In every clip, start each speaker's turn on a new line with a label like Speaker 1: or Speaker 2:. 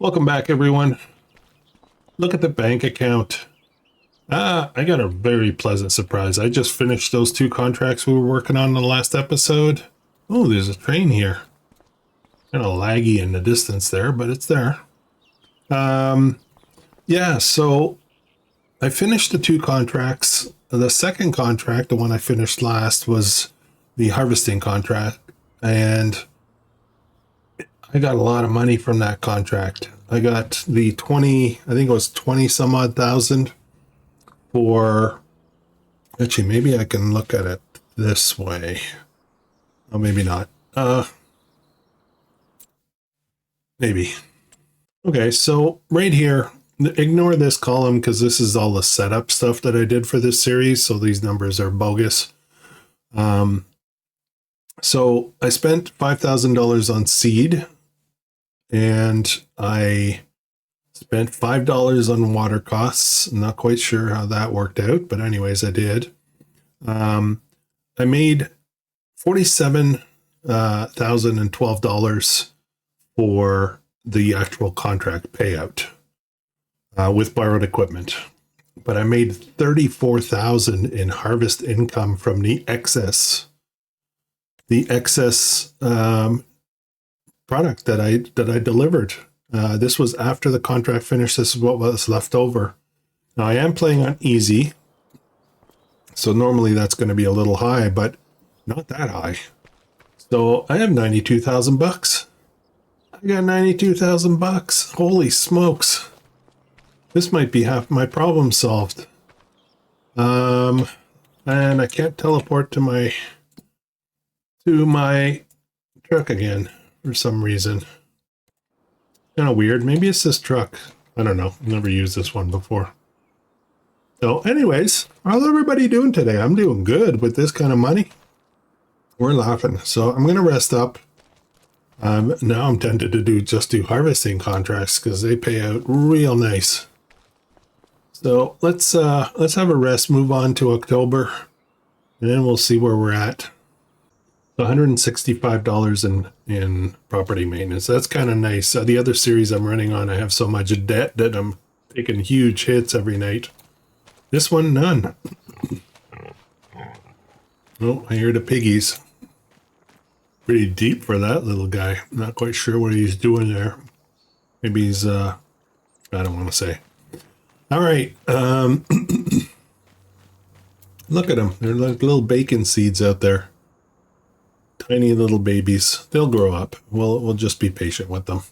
Speaker 1: Welcome back, everyone. Look at the bank account. I got a very pleasant surprise. I just finished those two contracts we were working on in the last episode. Oh, there's a train here. Kind of laggy in the distance there, but it's there. Yeah, so I finished the two contracts. The second contract, the one I finished last, was the harvesting contract, and I got a lot of money from that contract. I got the 20, I think it was 20 some odd thousand for, actually, maybe I can look at it this way. Oh, maybe not. Maybe. Okay, so right here, ignore this column because this is all the setup stuff that I did for this series. So these numbers are bogus. So I spent $5,000 on seed, and I spent $5 on water costs. I'm not quite sure how that worked out, but anyways, I did. I made $47,012 for the actual contract payout with borrowed equipment, but I made $34,000 in harvest income from the excess product that I delivered. This was after the contract finished. This is what was left over. Now I am playing on easy, so normally that's going to be a little high, but not that high. So I have 92,000 bucks. I got 92,000 bucks. Holy smokes! This might be half my problem solved. And I can't teleport to my truck again for some reason. Kind of weird. Maybe it's this truck. I don't know. Never used this one before. So anyways, how's everybody doing today? I'm doing good with this kind of money. We're laughing. So I'm going to rest up. Now I'm tempted to just do harvesting contracts because they pay out real nice. So let's have a rest, move on to October, and then we'll see where we're at. $165 in property maintenance. That's kind of nice. The other series I'm running on, I have so much debt that I'm taking huge hits every night. This one, none. Oh, I hear the piggies. Pretty deep for that little guy. Not quite sure what he's doing there. Maybe he's, I don't want to say. All right. Look at them. They're like little bacon seeds out there. Tiny little babies. They'll grow up. We'll just be patient with them.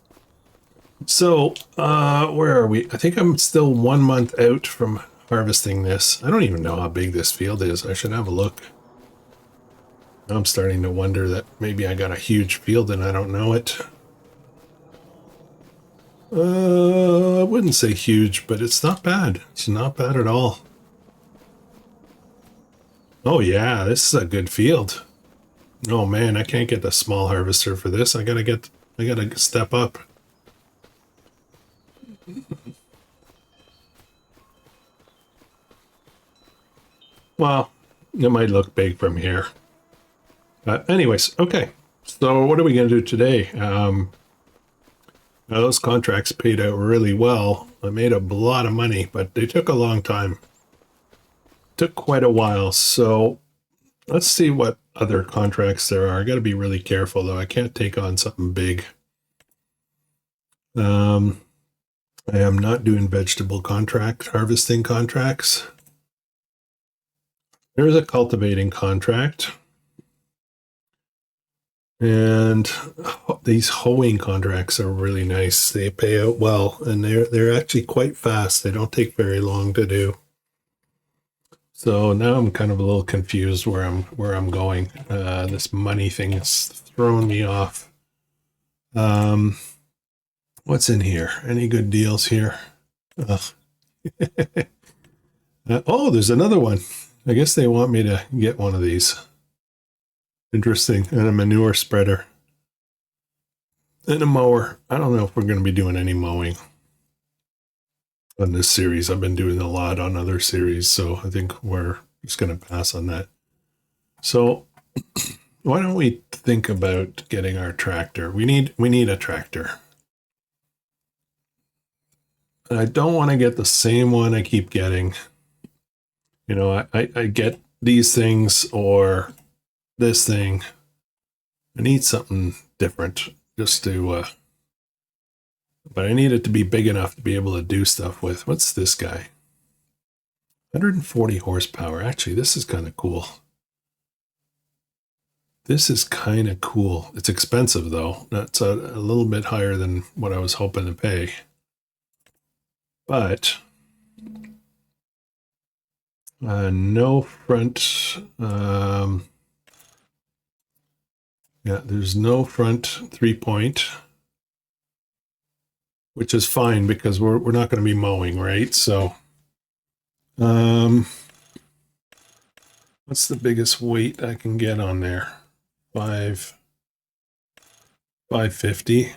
Speaker 1: So, where are we? I think I'm still 1 month out from harvesting this. I don't even know how big this field is. I should have a look. I'm starting to wonder that maybe I got a huge field and I don't know it. I wouldn't say huge, but it's not bad. It's not bad at all. Oh yeah, this is a good field. Oh man, I can't get the small harvester for this. I gotta step up. Well, it might look big from here. Anyways, okay. So what are we gonna do today? Those contracts paid out really well. I made a lot of money, but they took a long time. Took quite a while. So let's see what other contracts there are. I got to be really careful though. I can't take on something big. I am not doing vegetable harvesting contracts. There's a cultivating contract. And these hoeing contracts are really nice. They pay out well, and they're actually quite fast. They don't take very long to do. So now I'm kind of a little confused where I'm going. This money thing is throwing me off. What's in here? Any good deals here? Oh, there's another one. I guess they want me to get one of these. Interesting. And a manure spreader. And a mower. I don't know if we're going to be doing any mowing on this series. I've been doing a lot on other series, so I think we're just going to pass on that. So why don't we think about getting our tractor? We need a tractor. And I don't want to get the same one I keep getting. You know, I get these things or this thing. I need something different just to, but I need it to be big enough to be able to do stuff with. What's this guy? 140 horsepower. Actually, this is kind of cool. This is kind of cool. It's expensive, though. That's a little bit higher than what I was hoping to pay. But no front. Yeah, there's no front 3-point, which is fine because we're not going to be mowing, right? So, what's the biggest weight I can get on there? 550.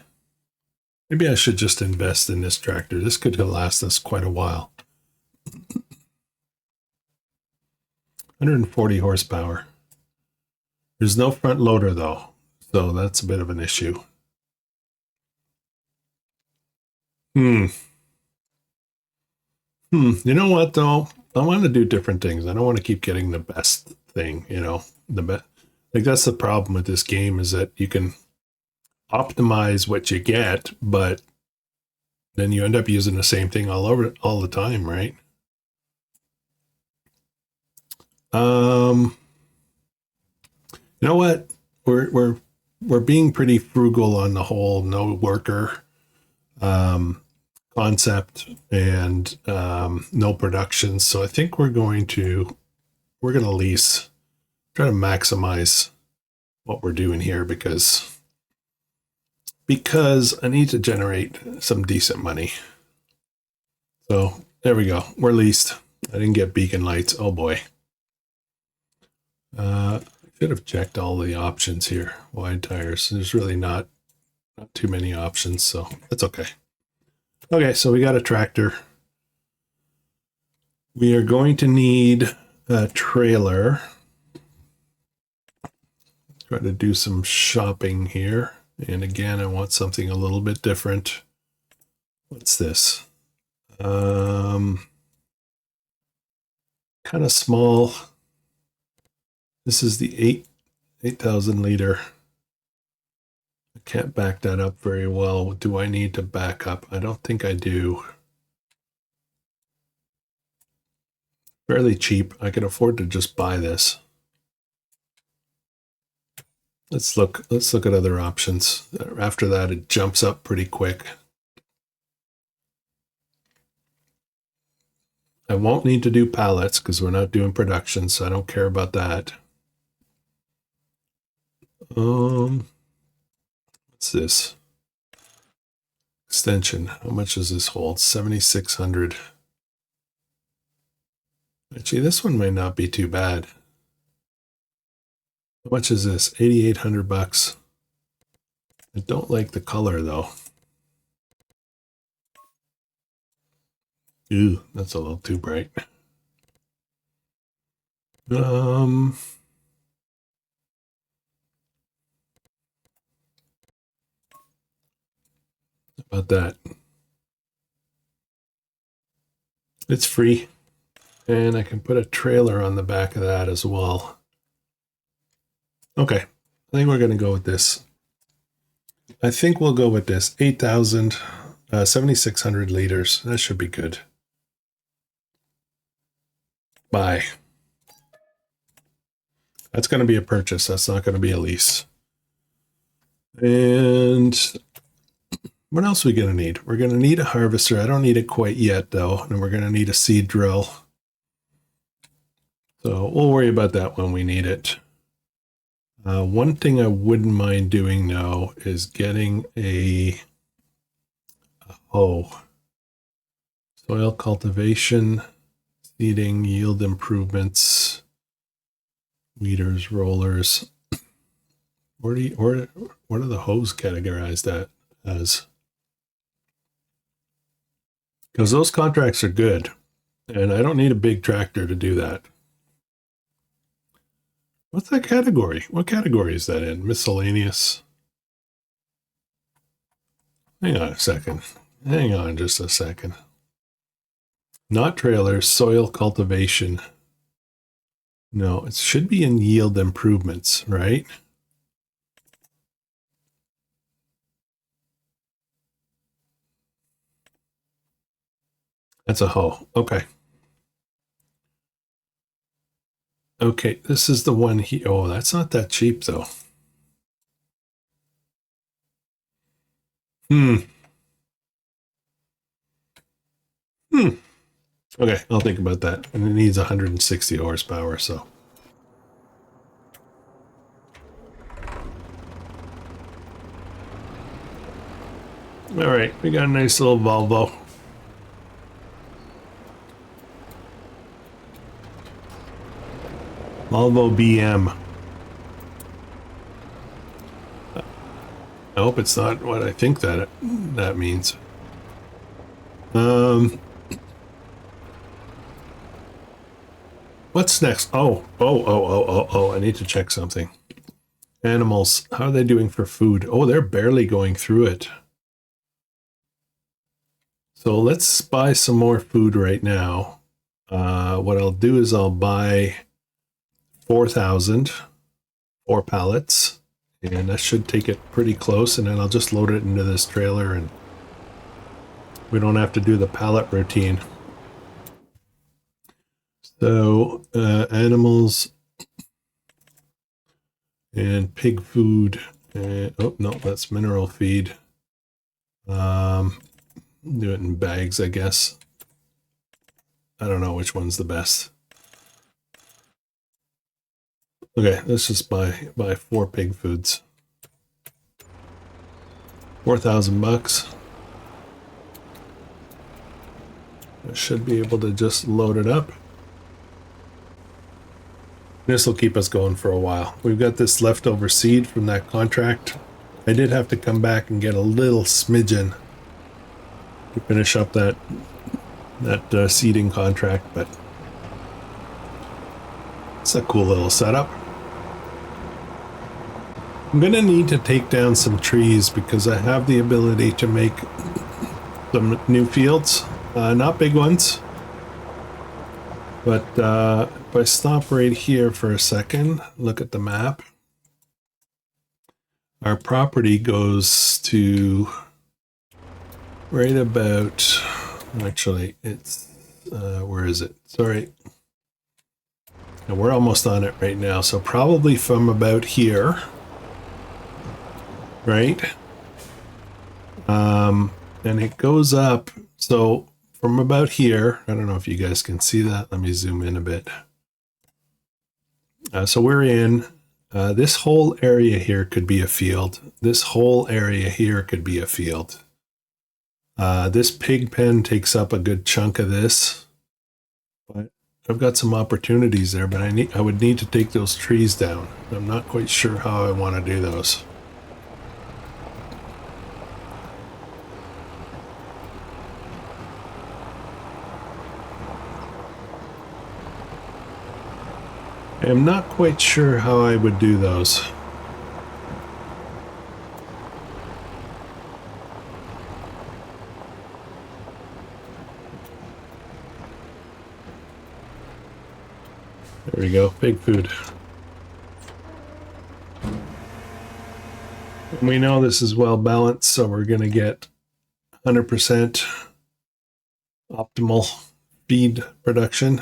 Speaker 1: Maybe I should just invest in this tractor. This could last us quite a while. 140 horsepower. There's no front loader though, so that's a bit of an issue. You know what though? I want to do different things. I don't want to keep getting the best thing, you know. Like that's the problem with this game is that you can optimize what you get, but then you end up using the same thing all the time, right? You know what? We're being pretty frugal on the whole no worker concept and no production. So I think we're going to lease, try to maximize what we're doing here because I need to generate some decent money. So there we go. We're leased. I didn't get beacon lights. Oh boy. I should have checked all the options here. Wide tires. There's really not too many options, so that's okay. Okay, so we got a tractor. We are going to need a trailer. Try to do some shopping here. And again, I want something a little bit different. What's this? Kind of small. This is the 8,000 liter. I can't back that up very well. Do I need to back up? I don't think I do. Fairly cheap. I can afford to just buy this. Let's look at other options. After that, it jumps up pretty quick. I won't need to do pallets because we're not doing production, so I don't care about that. What's this? Extension. How much does this hold? 7,600. Actually, this one might not be too bad. How much is this? 8,800 bucks. I don't like the color though. Ooh, that's a little too bright. About that. It's free. And I can put a trailer on the back of that as well. Okay, I think we're going to go with this. I think we'll go with this. 8,000, 7,600 liters. That should be good. Buy. That's going to be a purchase. That's not going to be a lease. And what else are we going to need? We're going to need a harvester. I don't need it quite yet, though. And we're going to need a seed drill. So we'll worry about that when we need it. One thing I wouldn't mind doing, though, is getting a hoe. Soil cultivation, seeding, yield improvements, weeders, rollers. What are the hoes categorized as? Because those contracts are good, and I don't need a big tractor to do that. What's that category? What category is that in? Miscellaneous. Hang on a second. Hang on just a second. Not trailers, soil cultivation. No, it should be in yield improvements, right? That's a hoe. Okay. Okay, this is the one he. Oh, that's not that cheap though. Hmm. Okay, I'll think about that. And it needs 160 horsepower, so. All right, we got a nice little Volvo. Volvo BM. I hope it's not what I think that means. What's next? Oh, I need to check something. Animals, how are they doing for food? Oh, they're barely going through it. So let's buy some more food right now. What I'll do is I'll buy 4,000, 4 pallets, and that should take it pretty close, and then I'll just load it into this trailer and we don't have to do the pallet routine. So animals and pig food. Oh no, that's mineral feed. Do it in bags, I guess. I don't know which one's the best. Okay, let's just buy 4 pig foods. 4,000 bucks. I should be able to just load it up. This will keep us going for a while. We've got this leftover seed from that contract. I did have to come back and get a little smidgen to finish up that seeding contract, but it's a cool little setup. I'm gonna need to take down some trees because I have the ability to make some new fields, not big ones, but if I stop right here for a second, look at the map. Our property goes to right about, actually, it's, where is it? Sorry. And we're almost on it right now. So probably from about here, right? And it goes up. So from about here, I don't know if you guys can see that. Let me zoom in a bit. So we're in, this whole area here could be a field. This whole area here could be a field. This pig pen takes up a good chunk of this, but I've got some opportunities there, but I would need to take those trees down. I'm not quite sure how I want to do those. I'm not quite sure how I would do those. There we go, pig food. And we know this is well balanced, so we're going to get 100% optimal feed production.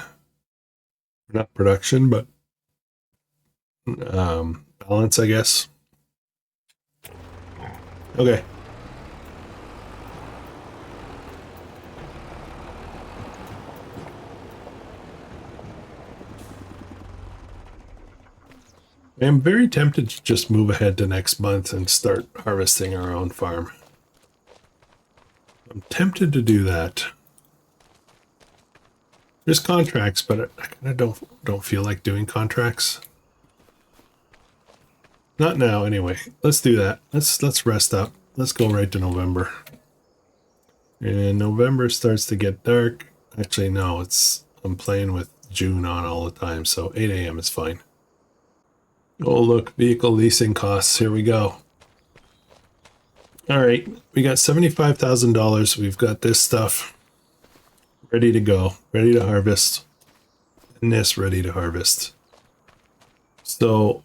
Speaker 1: Not production, but balance, I guess. Okay. I am very tempted to just move ahead to next month and start harvesting our own farm. I'm tempted to do that. There's contracts, but I kind of don't feel like doing contracts. Not now, anyway. Let's do that. Let's rest up. Let's go right to November. And November starts to get dark. Actually, no, I'm playing with June on all the time, so 8 a.m. is fine. Oh, look, vehicle leasing costs. Here we go. All right, we got $75,000. We've got this stuff. ready to go, ready to harvest, and this ready to harvest. So,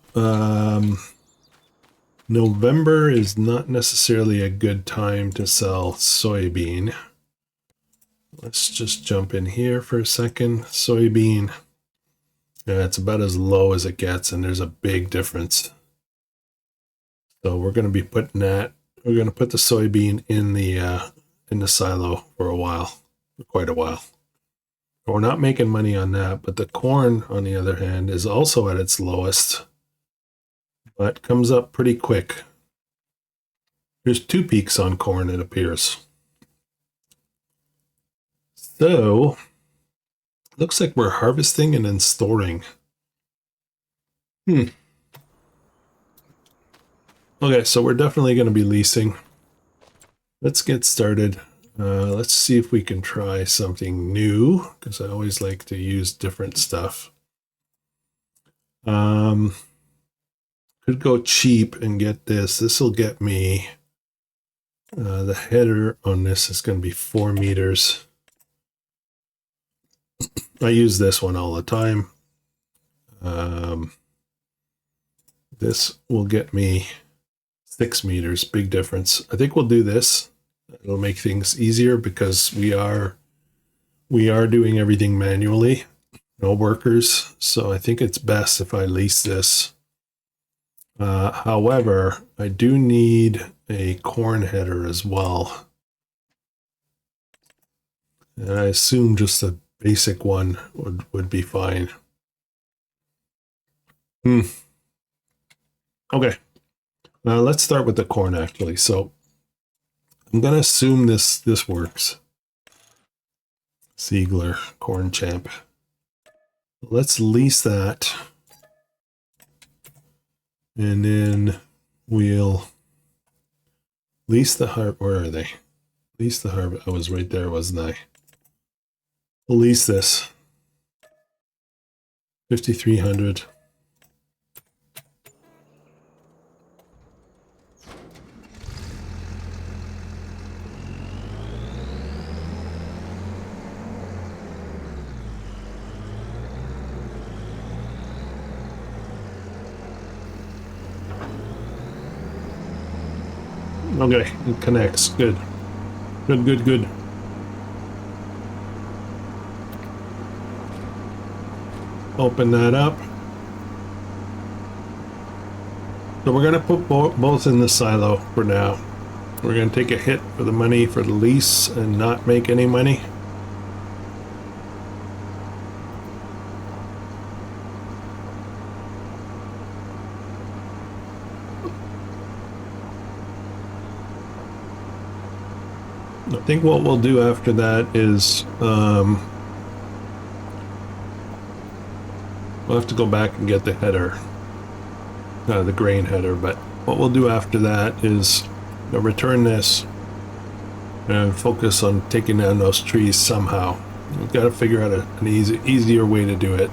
Speaker 1: November is not necessarily a good time to sell soybean. Let's just jump in here for a second. Soybean, yeah, it's about as low as it gets, and there's a big difference. So we're going to be putting that. We're going to put the soybean in the silo for a while, for quite a while. We're not making money on that, but the corn, on the other hand, is also at its lowest, but comes up pretty quick. There's 2 peaks on corn, it appears. So, looks like we're harvesting and then storing. Okay, so we're definitely going to be leasing. Let's get started. Let's see if we can try something new, because I always like to use different stuff. Could go cheap and get this. This will get me, the header on this is going to be 4 meters. I use this one all the time. This will get me 6 meters, big difference. I think we'll do this. It'll make things easier because we are doing everything manually, no workers. So I think it's best if I lease this. However, I do need a corn header as well. And I assume just a basic one would be fine. Okay. Let's start with the corn actually. So I'm going to assume this works. Ziegler, Corn Champ. Let's lease that. And then we'll lease the harvest. Where are they? Lease the harvest. I was right there, wasn't I? We'll lease this. 5,300. Okay, it connects. Good. Good. Open that up. So we're going to put both in the silo for now. We're going to take a hit for the money for the lease and not make any money. I think what we'll do after that is we'll have to go back and get the header, the grain header, but what we'll do after that is return this and focus on taking down those trees somehow. We've got to figure out an easier way to do it.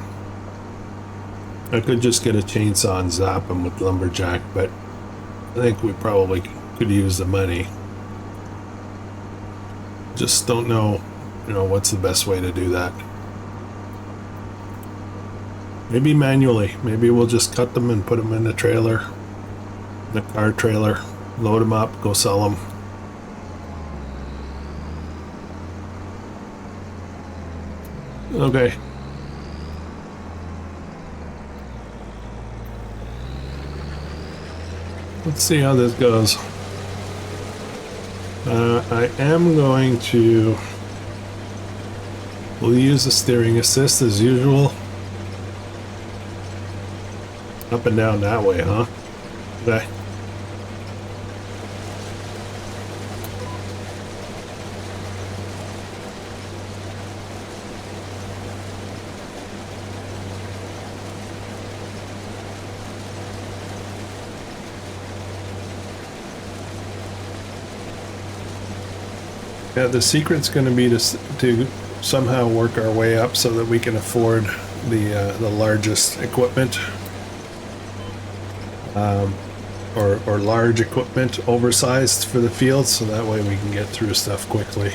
Speaker 1: I could just get a chainsaw and zap them with lumberjack, but I think we probably could use the money. Just don't know, what's the best way to do that. Maybe manually. Maybe we'll just cut them and put them in the trailer, the car trailer, load them up, go sell them. Okay. Let's see how this goes. I am going to... We'll use the steering assist as usual. Up and down that way, huh? Okay. Yeah, the secret's going to be to somehow work our way up so that we can afford the largest equipment, or large equipment, oversized for the field, so that way we can get through stuff quickly.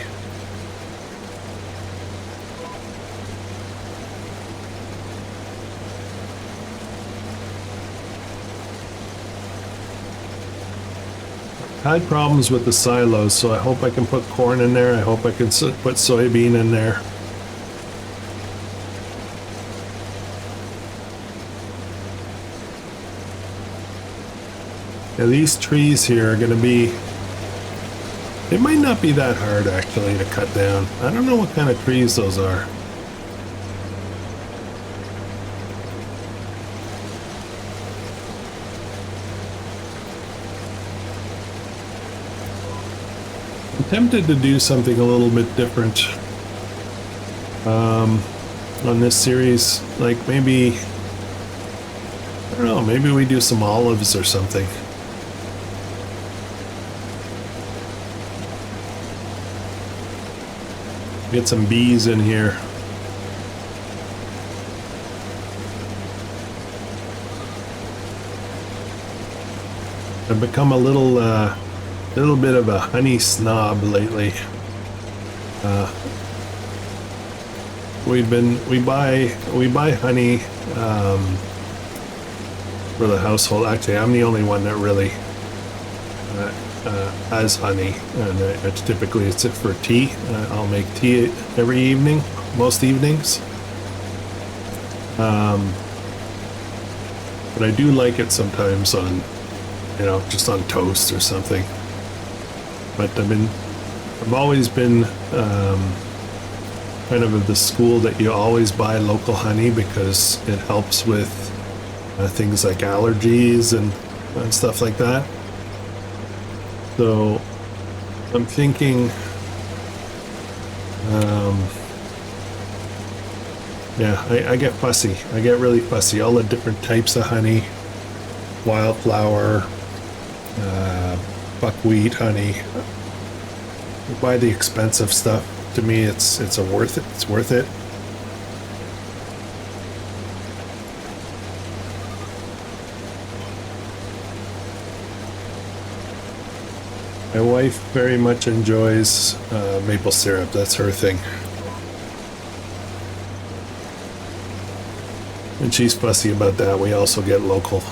Speaker 1: Had problems with the silos, so I hope I can put corn in there. I hope I can put soybean in there. Yeah, these trees here are going to be... It might not be that hard, actually, to cut down. I don't know what kind of trees those are. I'm tempted to do something a little bit different on this series. Like maybe... I don't know, maybe we do some olives or something. Get some bees in here. I've become a little bit of a honey snob lately. We buy honey for the household. Actually, I'm the only one that really has honey, and typically it's it for tea. I'll make tea every evening, most evenings. But I do like it sometimes on, just on toast or something. But I've always been kind of the school that you always buy local honey because it helps with things like allergies and stuff like that. So I'm thinking, yeah, I get fussy. I get really fussy. All the different types of honey, wildflower, buckwheat honey. You buy the expensive stuff. To me, it's worth it. It's worth it. My wife very much enjoys maple syrup. That's her thing. And she's fussy about that. We also get local.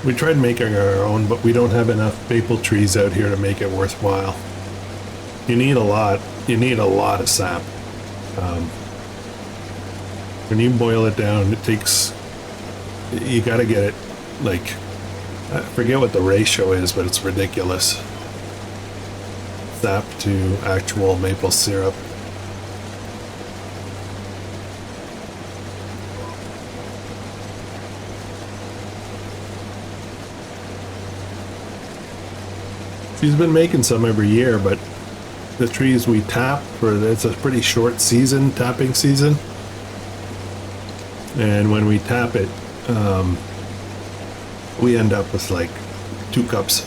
Speaker 1: We tried making our own, but we don't have enough maple trees out here to make it worthwhile. You need a lot. You need a lot of sap. When you boil it down, it takes... You gotta get it, like... I forget what the ratio is, but it's ridiculous. Sap to actual maple syrup. She's been making some every year, but the trees we tap it's a pretty short season, tapping season. And when we tap it, we end up with like 2 cups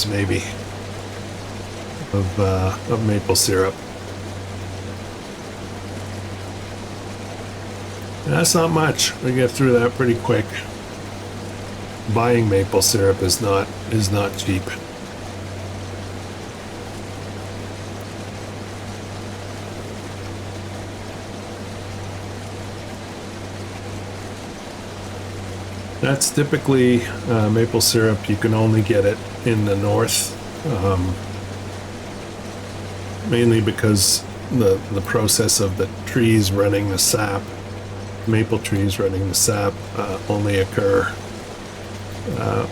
Speaker 1: maybe of maple syrup. And that's not much. We get through that pretty quick. Buying maple syrup is not cheap. That's typically maple syrup. You can only get it in the north, mainly because the process of the trees running the sap, maple trees running the sap, only occur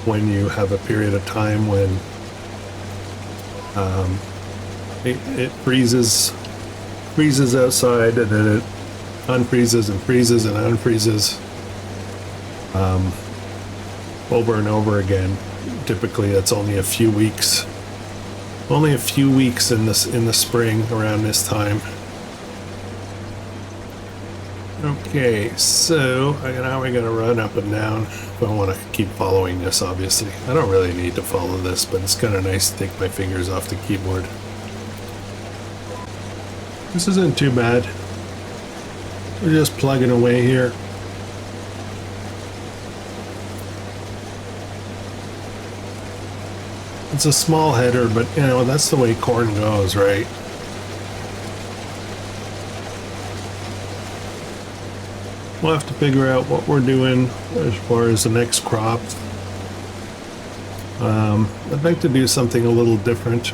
Speaker 1: when you have a period of time when it freezes outside, and then it unfreezes and freezes and unfreezes. Over and over again. Typically that's only a few weeks. Only a few weeks in the spring around this time. Okay, so now we're gonna run up and down. I don't want to keep following this, obviously. I don't really need to follow this, but it's kind of nice to take my fingers off the keyboard. This isn't too bad. We're just plugging away here. It's a small header, but that's the way corn goes, right? We'll have to figure out what we're doing as far as the next crop. I'd like to do something a little different.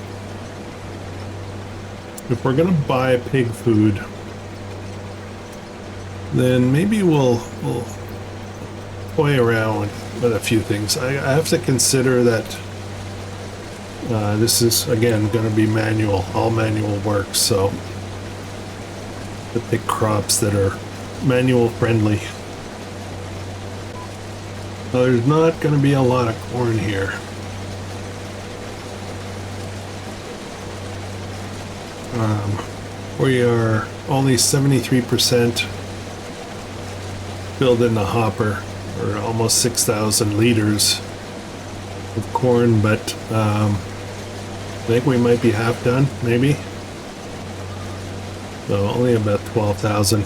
Speaker 1: If we're gonna buy pig food, then maybe we'll toy around with a few things. I have to consider that this is, again, going to be manual, all manual work, so to pick crops that are manual friendly. So there's not going to be a lot of corn here. We are only 73% filled in the hopper, or almost 6,000 liters of corn, but I think we might be half done, maybe. So only about 12,000.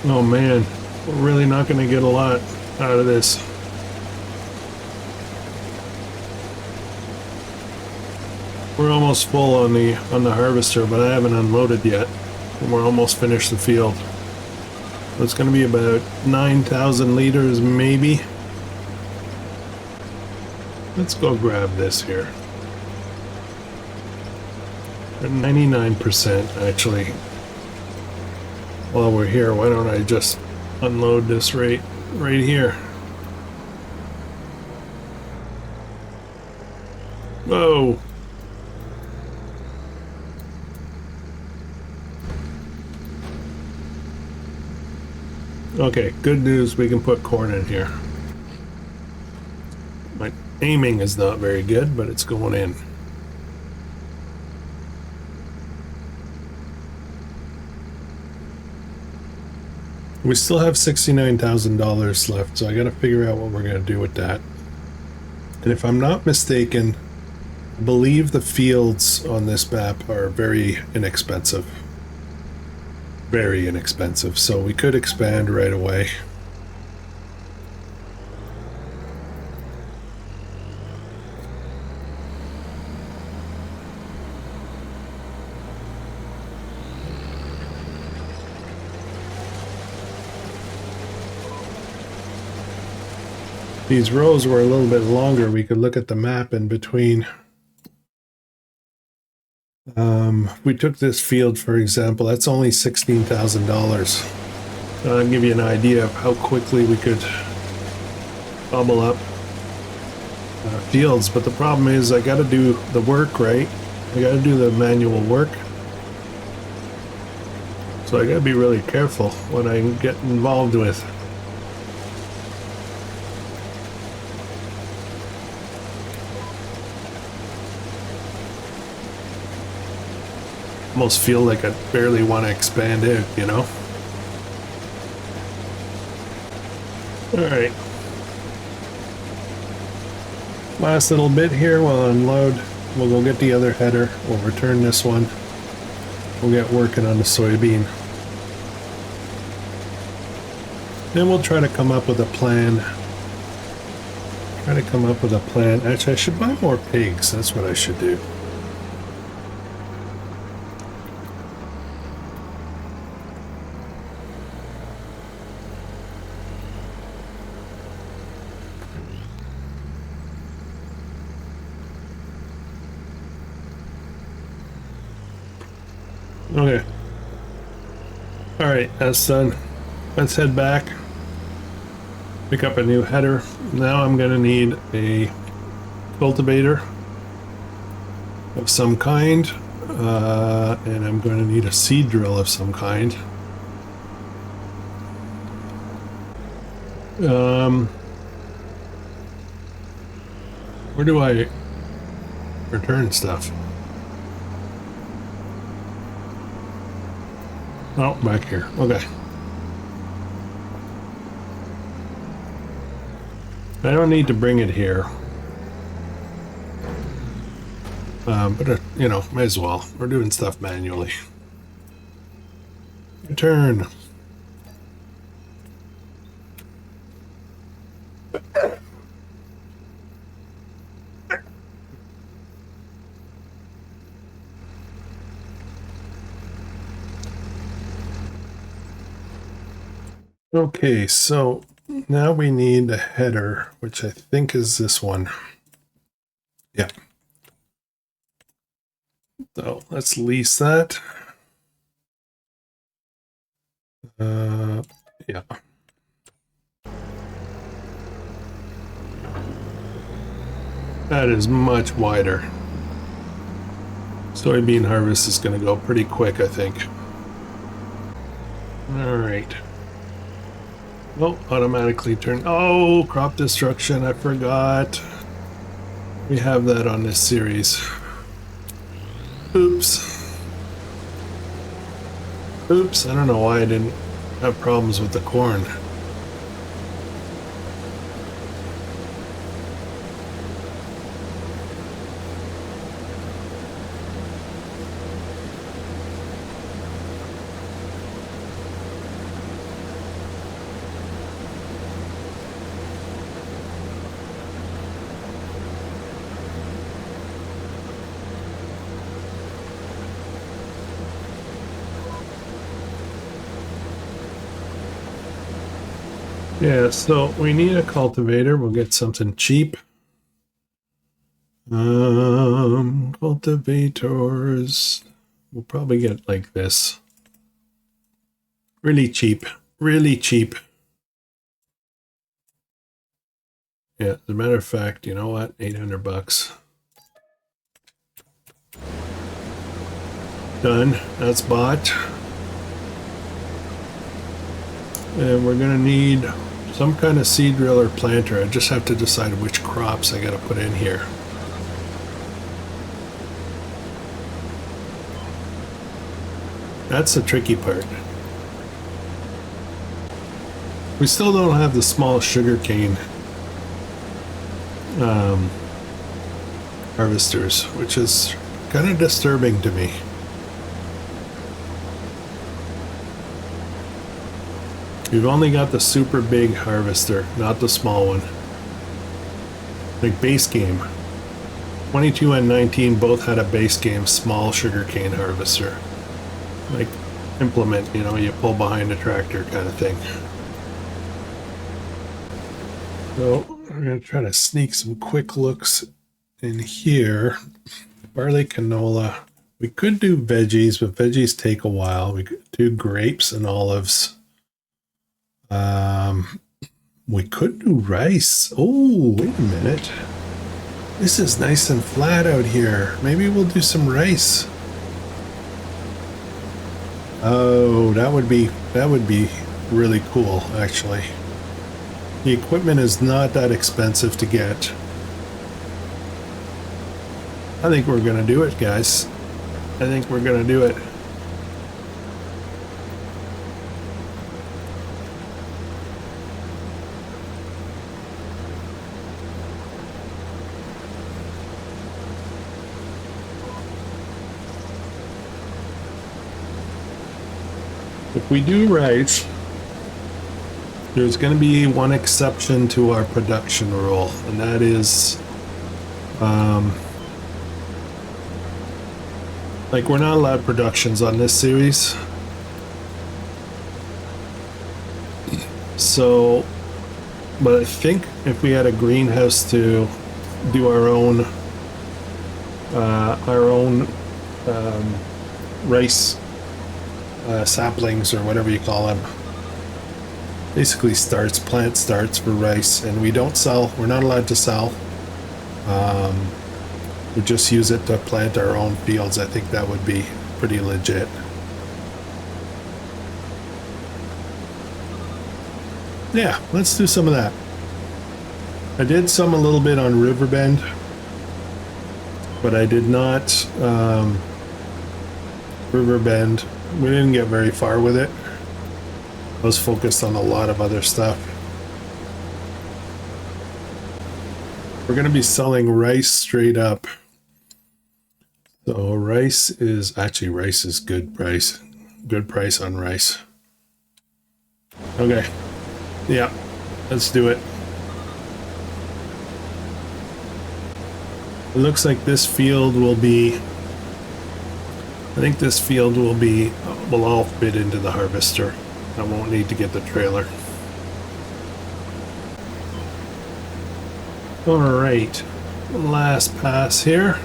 Speaker 1: Oh man, we're really not going to get a lot out of this. We're almost full on the harvester, but I haven't unloaded yet. And we're almost finished the field. So it's going to be about 9,000 liters, maybe. Let's go grab this here. At 99%, actually. While we're here, why don't I just unload this right here? Whoa! Okay, good news, we can put corn in here. My aiming is not very good, but it's going in. We still have $69,000 left, so I gotta figure out what we're gonna do with that. And if I'm not mistaken, I believe the fields on this map are very inexpensive. Very inexpensive, so we could expand right away. These rows were a little bit longer. We could look at the map in between. We took this field, for example, that's only $16,000. I'll give you an idea of how quickly we could bubble up fields, but the problem is I got to do the work, right? I got to do the manual work. So I got to be really careful what I get involved with. Almost feel like I barely want to expand out, you know? Alright. Last little bit here, we'll unload. We'll go get the other header. We'll return this one. We'll get working on the soybean. Then we'll try to come up with a plan. Actually, I should buy more pigs. That's what I should do. Okay. Alright, that's done. Let's head back. Pick up a new header. Now I'm going to need a cultivator of some kind. And I'm going to need a seed drill of some kind. Where do I return stuff? Oh, back here. Okay. I don't need to bring it here. But, you know, may as well. We're doing stuff manually. Return. Okay, so Now we need a header, which I think is this one. Yeah. So let's lease that. Yeah. That is much wider. Soybean harvest is going to go pretty quick, I think. All right. Oh, automatically turn. Oh, crop destruction. I forgot. We have that on this series. Oops. Oops. I don't know why I didn't have problems with the corn. Yeah, so we need a cultivator. We'll get something cheap. Cultivators. We'll probably get like this. Really cheap. Really cheap. Yeah, as a matter of fact, you know what? 800 bucks. Done. That's bought. And we're going to need some kind of seed drill or planter. I just have to decide which crops I got to put in here. That's the tricky part. We still don't have the small sugarcane harvesters, which is kind of disturbing to me. We've only got the super big harvester, not the small one. Like base game. 22 and 19 both had a base game small sugarcane harvester. Like implement, you know, you pull behind a tractor kind of thing. So we're going to try to sneak some quick looks in here. Barley, canola. We could do veggies, but veggies take a while. We could do grapes and olives. We could do rice. Oh, wait a minute. This is nice and flat out here. Maybe we'll do some rice. Oh, that would be really cool, actually. The equipment is not that expensive to get. I think we're gonna do it, guys. I think we're gonna do it. If we do rice, there's going to be one exception to our production rule, and that is, like, we're not allowed productions on this series. So, but I think if we had a greenhouse to do our own rice saplings or whatever you call them, basically plant starts for rice, and we don't sell. We're not allowed to sell. We just use it to plant our own fields. I think that would be pretty legit. Yeah, let's do some of that. I did some a little bit on Riverbend, but I did not Riverbend. We didn't get very far with it. I was focused on a lot of other stuff. We're going to be selling rice straight up. So rice is good price. Good price on rice. Okay. Yeah, let's do it. It looks like this field will be, I think this field will all fit into the harvester. I won't need to get the trailer. All right, last pass here.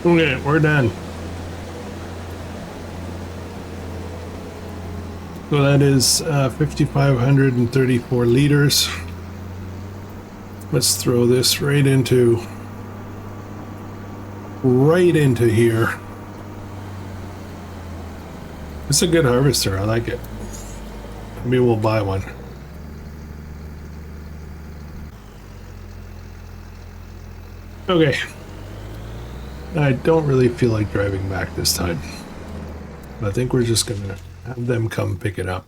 Speaker 1: Okay, we're done. So that is 5,534 liters. Let's throw this right into here. It's a good harvester. I like it. Maybe we'll buy one. Okay. I don't really feel like driving back this time. I think we're just gonna have them come pick it up.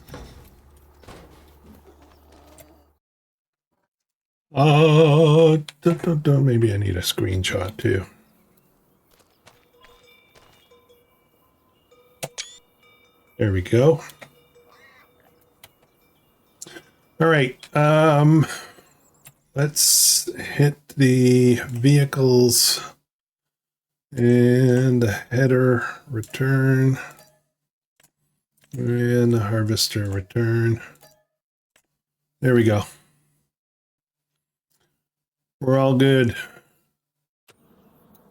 Speaker 1: Maybe I need a screenshot too. There we go. All right. Let's hit the vehicles and the header return and the harvester return. There we go. We're all good.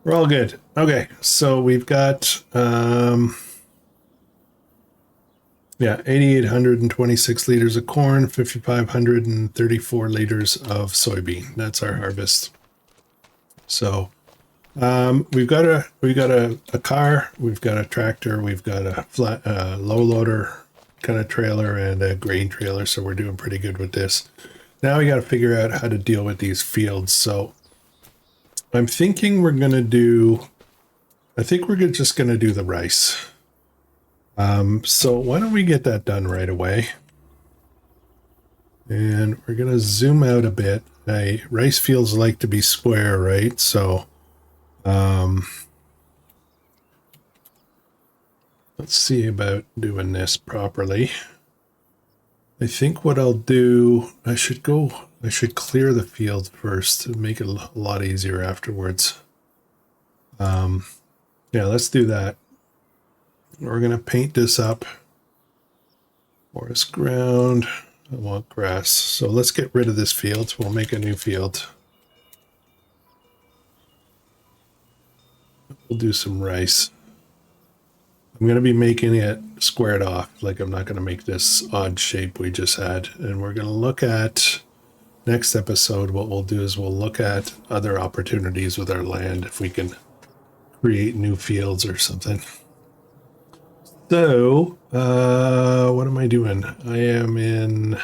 Speaker 1: We're all good. Okay, so we've got 8,826 liters of corn, 5,534 liters of soybean. That's our harvest. So we've got a car, we've got a tractor, we've got a flat low loader kind of trailer and a grain trailer, so we're doing pretty good with this. Now we got to figure out how to deal with these fields. So I'm thinking we're gonna do, just gonna do the rice. So why don't we get that done right away? And we're gonna zoom out a bit. Rice fields like to be square, right? So let's see about doing this properly. I think what I'll do, I should clear the field first to make it a lot easier afterwards. Yeah, let's do that. We're going to paint this up. Forest ground. I want grass. So let's get rid of this field. We'll make a new field. We'll do some rice. I'm going to be making it squared off. Like, I'm not going to make this odd shape we just had. And we're going to look at, next episode, what we'll do is we'll look at other opportunities with our land, if we can create new fields or something. So, what am I doing? I am in,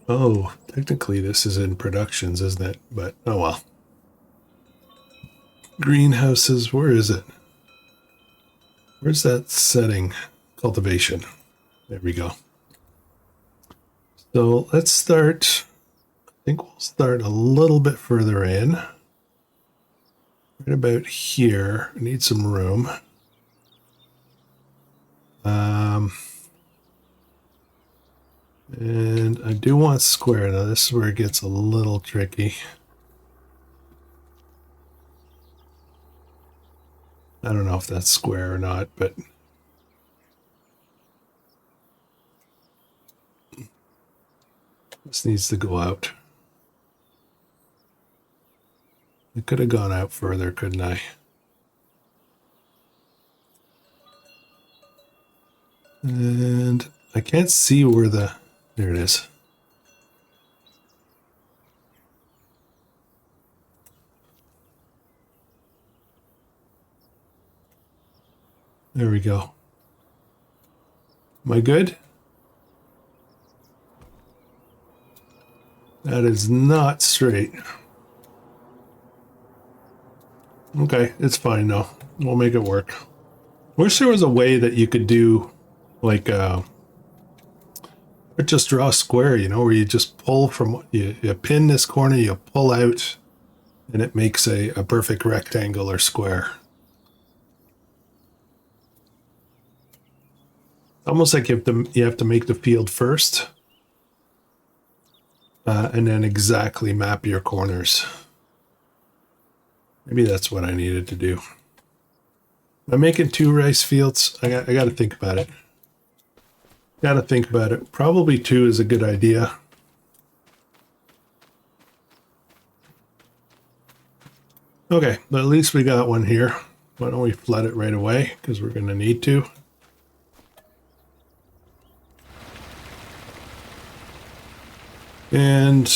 Speaker 1: oh, technically this is in productions, isn't it? But, oh well. Greenhouses, where is it? Where's that setting? Cultivation. There we go. So let's start, I think we'll start a little bit further in. Right about here. I need some room. And I do want square. Now this is where it gets a little tricky. I don't know if that's square or not, but this needs to go out. I could have gone out further, couldn't I? And I can't see where the, there it is. There we go. Am I good? That is not straight. Okay, it's fine though. We'll make it work. Wish there was a way that you could do like just draw a square, you know, where you just pull from you pin this corner, you pull out, and it makes a perfect rectangle or square. Almost like you have to make the field first, and then exactly map your corners. Maybe that's what I needed to do. I'm making 2 rice fields. I got to think about it. Got to think about it. Probably 2 is a good idea. Okay, but at least we got one here. Why don't we flood it right away? Because we're going to need to. And,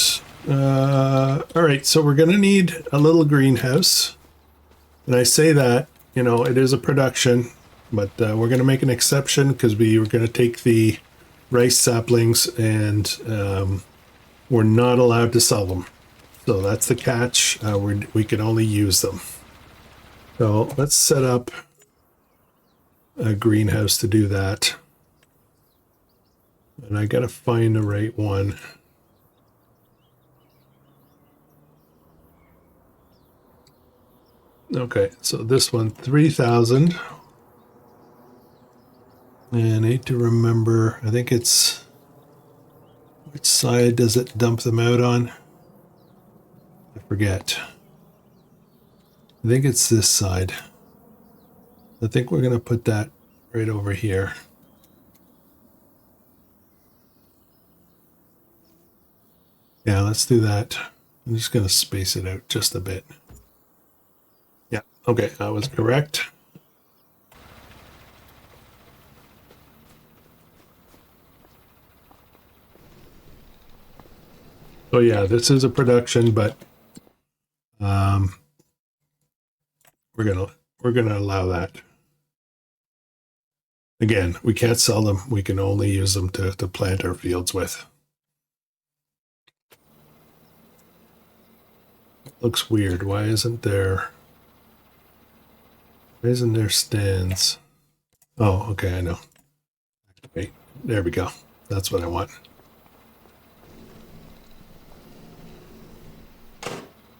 Speaker 1: all right, so we're going to need a little greenhouse. And I say that, you know, it is a production, but we're going to make an exception because we were going to take the rice saplings and we're not allowed to sell them. So that's the catch. We can only use them. So let's set up a greenhouse to do that. And I got to find the right one. Okay, so this one, 3,000. And I need to remember, I think it's, which side does it dump them out on? I forget. I think it's this side. I think we're going to put that right over here. Yeah, let's do that. I'm just going to space it out just a bit. Yeah, okay, I was correct. So yeah, this is a production, but we're gonna allow that. Again, we can't sell them. We can only use them to plant our fields with. Looks weird. Why isn't there stands? Oh, okay, I know. Wait, there we go. That's what I want.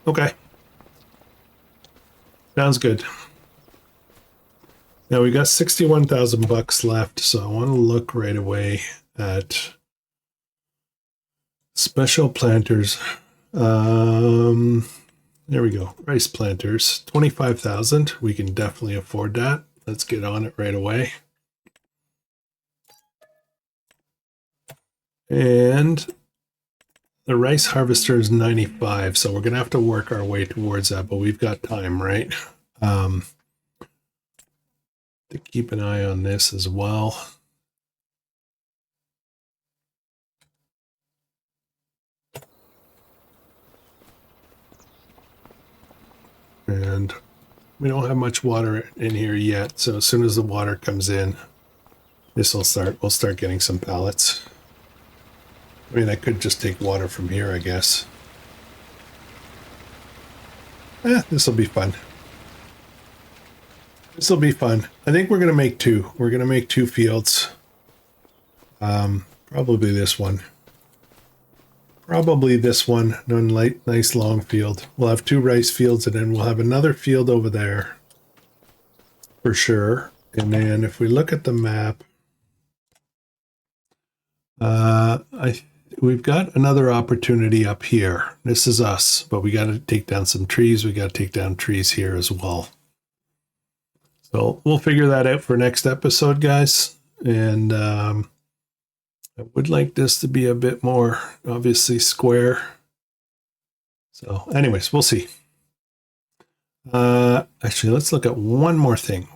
Speaker 1: Okay. Sounds good. Now we got 61,000 bucks left, so I want to look right away at special planters. There we go. Rice planters, 25,000. We can definitely afford that. Let's get on it right away. And the rice harvester is 95, so we're going to have to work our way towards that, but we've got time, right? To keep an eye on this as well. And we don't have much water in here yet, so as soon as the water comes in, we'll start getting some pallets. I mean, I could just take water from here, I guess. This will be fun. This will be fun. I think we're going to make 2. We're going to make 2 fields. Probably this one. Probably this one. Nice long field. We'll have 2 rice fields, and then we'll have another field over there. For sure. And then if we look at the map, we've got another opportunity up here. This is us, but we got to take down some trees. We got to take down trees here as well. So we'll figure that out for next episode, guys. And I would like this to be a bit more, obviously, square. So anyways, we'll see. Actually, let's look at one more thing.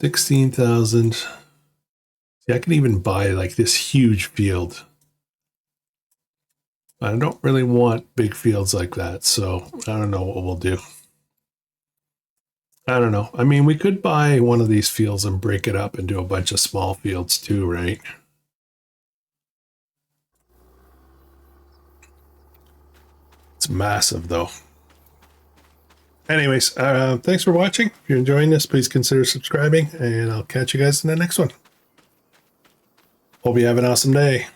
Speaker 1: 16,000. See, I can even buy like this huge field. I don't really want big fields like that, so I don't know what we'll do. I don't know. I mean, we could buy one of these fields and break it up and do a bunch of small fields too, right? It's massive, though. Anyways, thanks for watching. If you're enjoying this, please consider subscribing, and I'll catch you guys in the next one. Hope you have an awesome day.